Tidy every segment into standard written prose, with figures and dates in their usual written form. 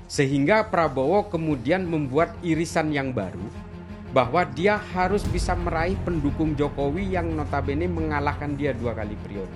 Sehingga Prabowo kemudian membuat irisan yang baru, bahwa dia harus bisa meraih pendukung Jokowi yang notabene mengalahkan dia 2 kali periode.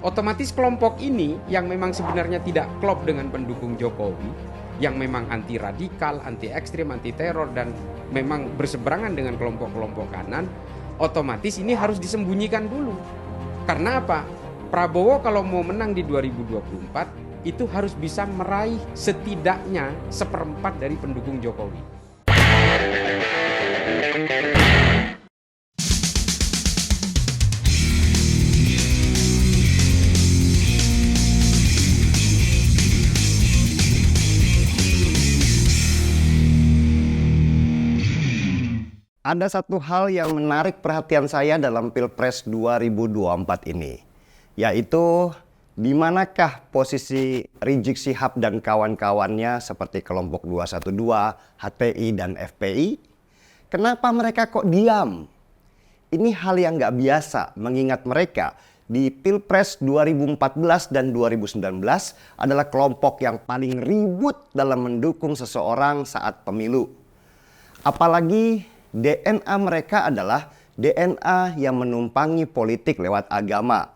Otomatis kelompok ini yang memang sebenarnya tidak klop dengan pendukung Jokowi, yang memang anti radikal, anti ekstrim, anti teror, dan memang berseberangan dengan kelompok-kelompok kanan, otomatis ini harus disembunyikan dulu. Karena apa? Prabowo kalau mau menang di 2024 itu harus bisa meraih setidaknya 1/4 dari pendukung Jokowi. Ada satu hal yang menarik perhatian saya dalam Pilpres 2024 ini, yaitu di manakah posisi Rizik Syihab dan kawan-kawannya seperti kelompok 212, HTI, dan FPI? Kenapa mereka kok diam? Ini hal yang nggak biasa, mengingat mereka di Pilpres 2014 dan 2019 adalah kelompok yang paling ribut dalam mendukung seseorang saat pemilu. Apalagi DNA mereka adalah DNA yang menumpangi politik lewat agama.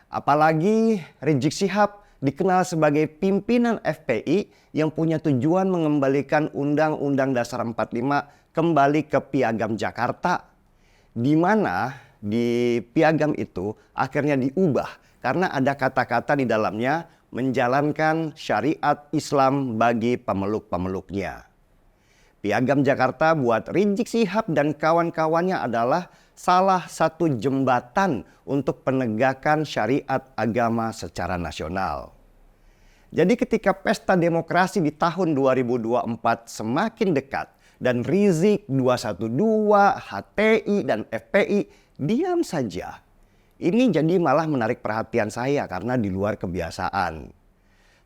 Apalagi Rizik Syihab dikenal sebagai pimpinan FPI yang punya tujuan mengembalikan Undang-Undang Dasar 45 kembali ke Piagam Jakarta, di mana di Piagam itu akhirnya diubah karena ada kata-kata di dalamnya menjalankan syariat Islam bagi pemeluk-pemeluknya. Piagam Jakarta buat Rizik Syihab dan kawan-kawannya adalah salah satu jembatan untuk penegakan syariat agama secara nasional. Jadi ketika pesta demokrasi di tahun 2024 semakin dekat dan Rizik, 212, HTI, dan FPI diam saja, ini jadi malah menarik perhatian saya karena di luar kebiasaan.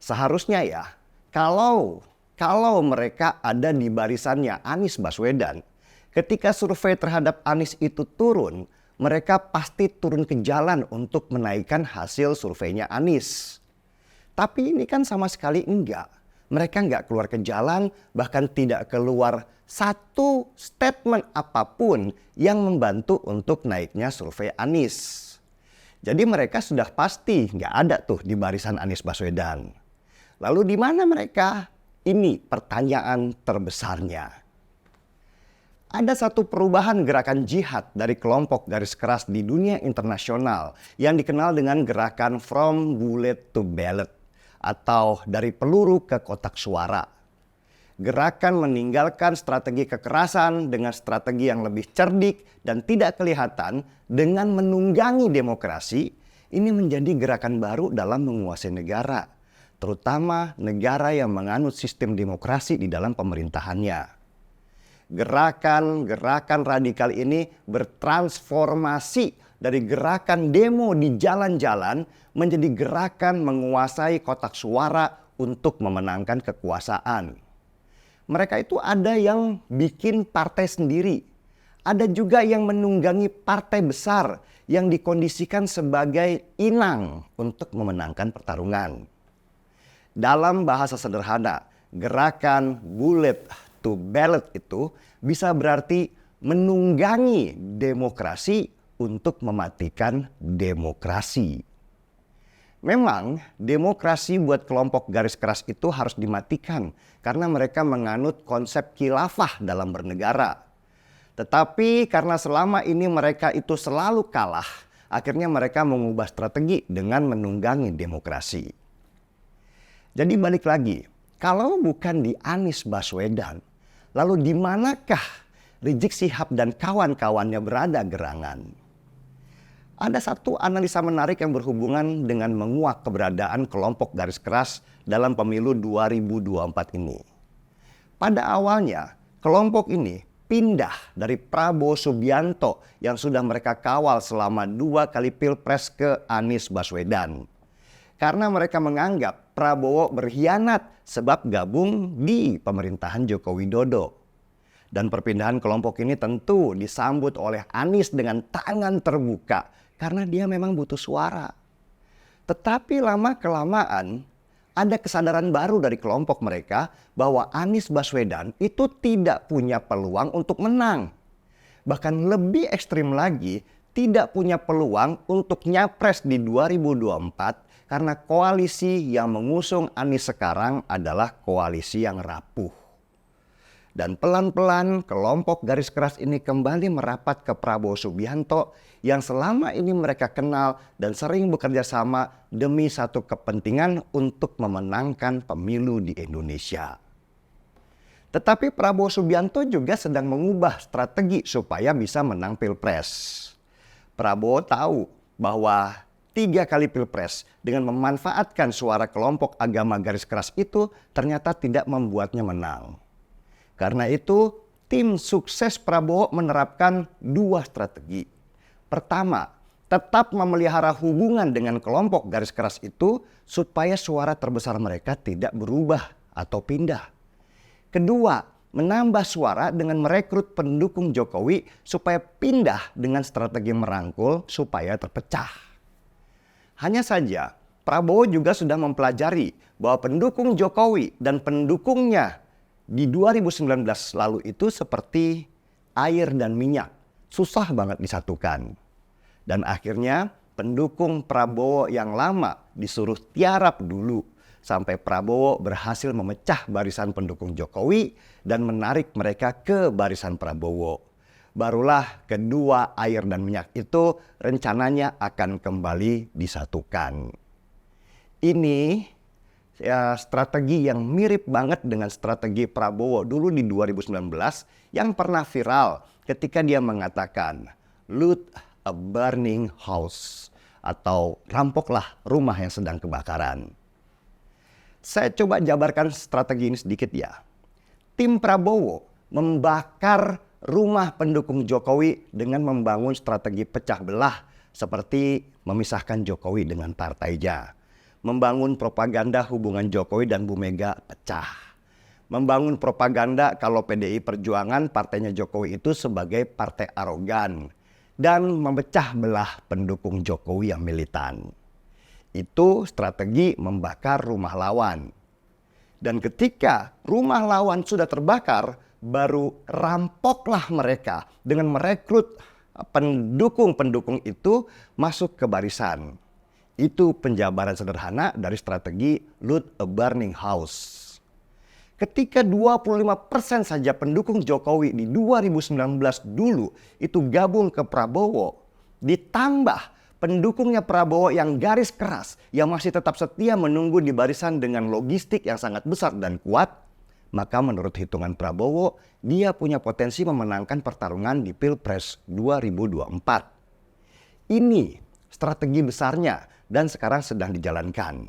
Seharusnya ya, kalau mereka ada di barisannya Anies Baswedan, ketika survei terhadap Anies itu turun, mereka pasti turun ke jalan untuk menaikkan hasil surveinya Anies. Tapi ini kan sama sekali enggak. Mereka enggak keluar ke jalan, bahkan tidak keluar satu statement apapun yang membantu untuk naiknya survei Anies. Jadi mereka sudah pasti enggak ada tuh di barisan Anies Baswedan. Lalu di mana mereka? Ini pertanyaan terbesarnya. Ada satu perubahan gerakan jihad dari kelompok garis keras di dunia internasional yang dikenal dengan gerakan from bullet to ballot atau dari peluru ke kotak suara. Gerakan meninggalkan strategi kekerasan dengan strategi yang lebih cerdik dan tidak kelihatan dengan menunggangi demokrasi. Ini menjadi gerakan baru dalam menguasai negara, terutama negara yang menganut sistem demokrasi di dalam pemerintahannya. Gerakan radikal ini bertransformasi dari gerakan demo di jalan-jalan menjadi gerakan menguasai kotak suara untuk memenangkan kekuasaan. Mereka itu ada yang bikin partai sendiri, ada juga yang menunggangi partai besar yang dikondisikan sebagai inang untuk memenangkan pertarungan. Dalam bahasa sederhana, gerakan bullet to ballot itu bisa berarti menunggangi demokrasi untuk mematikan demokrasi. Memang demokrasi buat kelompok garis keras itu harus dimatikan karena mereka menganut konsep khilafah dalam bernegara. Tetapi karena selama ini mereka itu selalu kalah, akhirnya mereka mengubah strategi dengan menunggangi demokrasi. Jadi balik lagi, kalau bukan di Anies Baswedan, lalu di manakah Rizik Syihab dan kawan-kawannya berada gerangan? Ada satu analisa menarik yang berhubungan dengan menguak keberadaan kelompok garis keras dalam pemilu 2024 ini. Pada awalnya, kelompok ini pindah dari Prabowo Subianto yang sudah mereka kawal selama 2 kali pilpres ke Anies Baswedan. Karena mereka menganggap Prabowo berkhianat sebab gabung di pemerintahan Joko Widodo. Dan perpindahan kelompok ini tentu disambut oleh Anies dengan tangan terbuka karena dia memang butuh suara. Tetapi lama-kelamaan ada kesadaran baru dari kelompok mereka bahwa Anies Baswedan itu tidak punya peluang untuk menang. Bahkan lebih ekstrim lagi, tidak punya peluang untuk nyapres di 2024 karena koalisi yang mengusung Anies sekarang adalah koalisi yang rapuh. Dan pelan-pelan kelompok garis keras ini kembali merapat ke Prabowo Subianto yang selama ini mereka kenal dan sering bekerja sama demi satu kepentingan untuk memenangkan pemilu di Indonesia. Tetapi Prabowo Subianto juga sedang mengubah strategi supaya bisa menang Pilpres. Prabowo tahu bahwa 3 kali Pilpres dengan memanfaatkan suara kelompok agama garis keras itu ternyata tidak membuatnya menang. Karena itu, tim sukses Prabowo menerapkan 2 strategi. Pertama, tetap memelihara hubungan dengan kelompok garis keras itu supaya suara terbesar mereka tidak berubah atau pindah. Kedua, menambah suara dengan merekrut pendukung Jokowi supaya pindah dengan strategi merangkul supaya terpecah. Hanya saja, Prabowo juga sudah mempelajari bahwa pendukung Jokowi dan pendukungnya di 2019 lalu itu seperti air dan minyak, susah banget disatukan. Dan akhirnya pendukung Prabowo yang lama disuruh tiarap dulu sampai Prabowo berhasil memecah barisan pendukung Jokowi dan menarik mereka ke barisan Prabowo. Barulah kedua air dan minyak itu rencananya akan kembali disatukan. Ini strategi yang mirip banget dengan strategi Prabowo dulu di 2019 yang pernah viral ketika dia mengatakan loot a burning house atau rampoklah rumah yang sedang kebakaran. Saya coba jabarkan strategi ini sedikit ya. Tim Prabowo membakar rumah pendukung Jokowi dengan membangun strategi pecah belah seperti memisahkan Jokowi dengan partainya. Membangun propaganda hubungan Jokowi dan Bu Mega pecah. Membangun propaganda kalau PDI Perjuangan partainya Jokowi itu sebagai partai arogan. Dan memecah belah pendukung Jokowi yang militan. Itu strategi membakar rumah lawan. Dan ketika rumah lawan sudah terbakar, baru rampoklah mereka dengan merekrut pendukung-pendukung itu masuk ke barisan. Itu penjabaran sederhana dari strategi loot a burning house. Ketika 25% saja pendukung Jokowi di 2019 dulu itu gabung ke Prabowo, ditambah pendukungnya Prabowo yang garis keras, yang masih tetap setia menunggu di barisan dengan logistik yang sangat besar dan kuat, maka menurut hitungan Prabowo, dia punya potensi memenangkan pertarungan di Pilpres 2024. Ini strategi besarnya dan sekarang sedang dijalankan.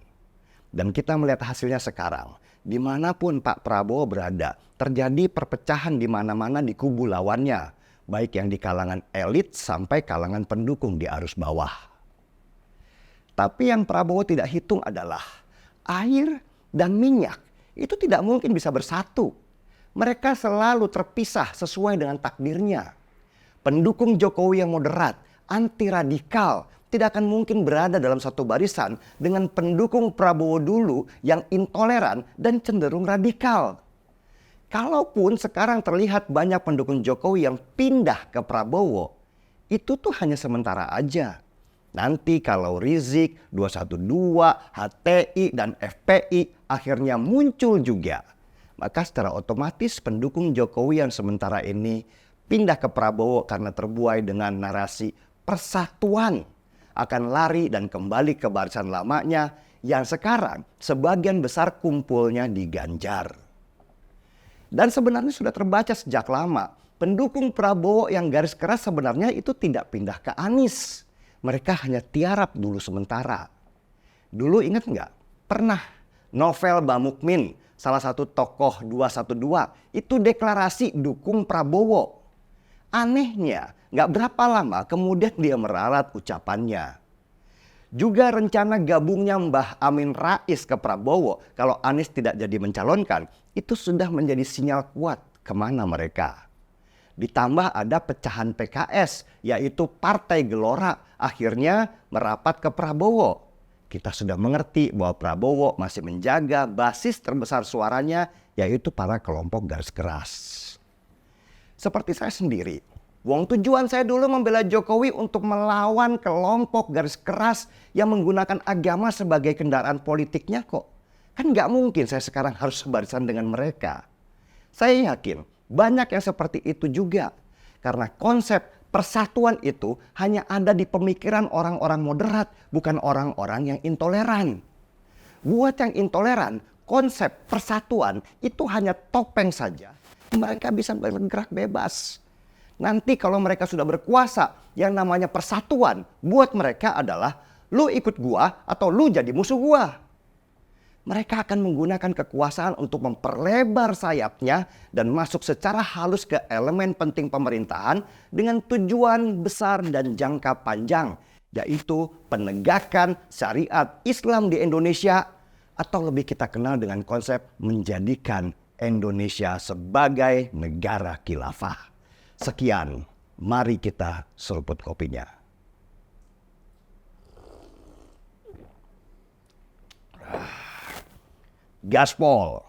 Dan kita melihat hasilnya sekarang. Dimanapun Pak Prabowo berada, terjadi perpecahan di mana-mana di kubu lawannya. Baik yang di kalangan elit sampai kalangan pendukung di arus bawah. Tapi yang Prabowo tidak hitung adalah air dan minyak itu tidak mungkin bisa bersatu. Mereka selalu terpisah sesuai dengan takdirnya. Pendukung Jokowi yang moderat, anti radikal, tidak akan mungkin berada dalam satu barisan dengan pendukung Prabowo dulu yang intoleran dan cenderung radikal. Kalaupun sekarang terlihat banyak pendukung Jokowi yang pindah ke Prabowo, itu tuh hanya sementara aja. Nanti kalau Rizik, 212, HTI, dan FPI akhirnya muncul juga, maka secara otomatis pendukung Jokowi yang sementara ini pindah ke Prabowo karena terbuai dengan narasi persatuan akan lari dan kembali ke barisan lamanya yang sekarang sebagian besar kumpulnya di Ganjar. Dan sebenarnya sudah terbaca sejak lama, pendukung Prabowo yang garis keras sebenarnya itu tidak pindah ke Anies. Mereka hanya tiarap dulu sementara. Dulu ingat nggak? Pernah Novel Bamukmin, salah satu tokoh 212, itu deklarasi dukung Prabowo. Anehnya, nggak berapa lama kemudian dia meralat ucapannya. Juga rencana gabungnya Mbah Amin Rais ke Prabowo kalau Anies tidak jadi mencalonkan, itu sudah menjadi sinyal kuat kemana mereka. Ditambah ada pecahan PKS, yaitu Partai Gelora, akhirnya merapat ke Prabowo. kita sudah mengerti bahwa Prabowo masih menjaga basis terbesar suaranya, yaitu para kelompok garis keras. Seperti saya sendiri, tujuan saya dulu membela Jokowi untuk melawan kelompok garis keras yang menggunakan agama sebagai kendaraan politiknya kok. Kan nggak mungkin saya sekarang harus sebarisan dengan mereka. Saya yakin banyak yang seperti itu juga. Karena konsep persatuan itu hanya ada di pemikiran orang-orang moderat, bukan orang-orang yang intoleran. Buat yang intoleran, konsep persatuan itu hanya topeng saja. Mereka bisa bergerak bebas. Nanti kalau mereka sudah berkuasa, yang namanya persatuan buat mereka adalah lu ikut gua atau lu jadi musuh gua. Mereka akan menggunakan kekuasaan untuk memperlebar sayapnya dan masuk secara halus ke elemen penting pemerintahan dengan tujuan besar dan jangka panjang, yaitu penegakan syariat Islam di Indonesia, atau lebih kita kenal dengan konsep menjadikan Indonesia sebagai negara khilafah. Sekian, mari kita seruput kopinya. Gaspol.